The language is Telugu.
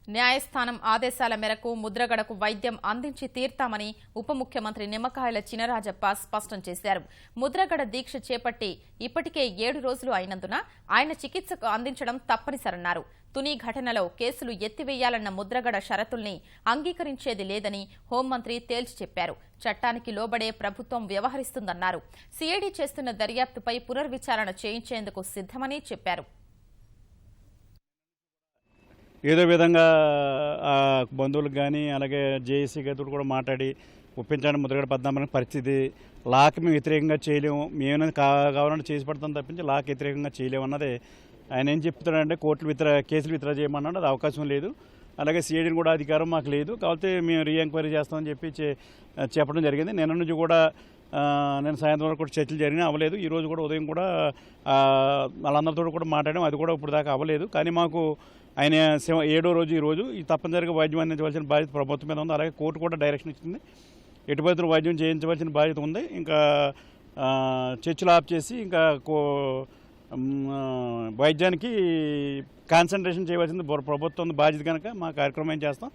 న్యాయస్థానం ఆదేశాల మేరకు ముద్రగడకు వైద్యం అందించి తీర్తామని ఉప ముఖ్యమంత్రి నిమ్మకాయల చినరాజప్ప స్పష్టం చేశారు. ముద్రగడ దీక్ష చేపట్టి ఇప్పటికే 7 రోజులు అయినందున ఆయన చికిత్సకు అందించడం తప్పనిసరన్నారు. తుని ఘటనలో కేసులు ఎత్తివేయాలన్న ముద్రగడ షరతుల్ని అంగీకరించేది లేదని హోంమంత్రి తేల్చి చెప్పారు. చట్టానికి లోబడే ప్రభుత్వం వ్యవహరిస్తుందన్నారు. సిఐడి చేస్తున్న దర్యాప్తుపై పునర్విచారణ చేయించేందుకు సిద్ధమని చెప్పారు. ఏదో విధంగా బంధువులకు కానీ అలాగే జేఏసీ గతులు కూడా మాట్లాడి ఒప్పించడానికి ముద్రగడ పద్మనాభం పరిస్థితి లాకి మేము వ్యతిరేకంగా చేయలేము, మేమేమైనా కావాలంటే చేసి పడతాం తప్పించి లాకి వ్యతిరేకంగా చేయలేము అన్నది ఆయన ఏం చెప్తున్నాడంటే కోర్టులు కేసులు విత్డ్రా చేయమన్నాడు. అది అవకాశం లేదు. అలాగే సిఐడిని కూడా అధికారం మాకు లేదు, కాకపోతే మేము రీఎంక్వైరీ చేస్తామని చెప్పి చెప్పడం జరిగింది. నిన్న నుంచి కూడా నేను సాయంత్రం వరకు కూడా చర్చలు జరిగినా అవ్వలేదు. ఈరోజు కూడా ఉదయం కూడా వాళ్ళందరితో కూడా మాట్లాడాం, అది కూడా ఇప్పుడు దాకా అవ్వలేదు. కానీ మాకు ఆయన 7వ రోజు ఈరోజు ఈ తప్పనిసరిగా వైద్యం అందించవలసిన బాధ్యత ప్రభుత్వం మీద ఉంది. అలాగే కోర్టు కూడా డైరెక్షన్ ఇచ్చింది, ఎటు పరిస్థితుల్లో వైద్యం చేయించవలసిన బాధ్యత ఉంది. ఇంకా చర్చలు ఆఫ్ చేసి ఇంకా వైద్యానికి కాన్సన్ట్రేషన్ చేయవలసింది ప్రభుత్వం బాధ్యత కనుక మా కార్యక్రమం ఏం చేస్తాం.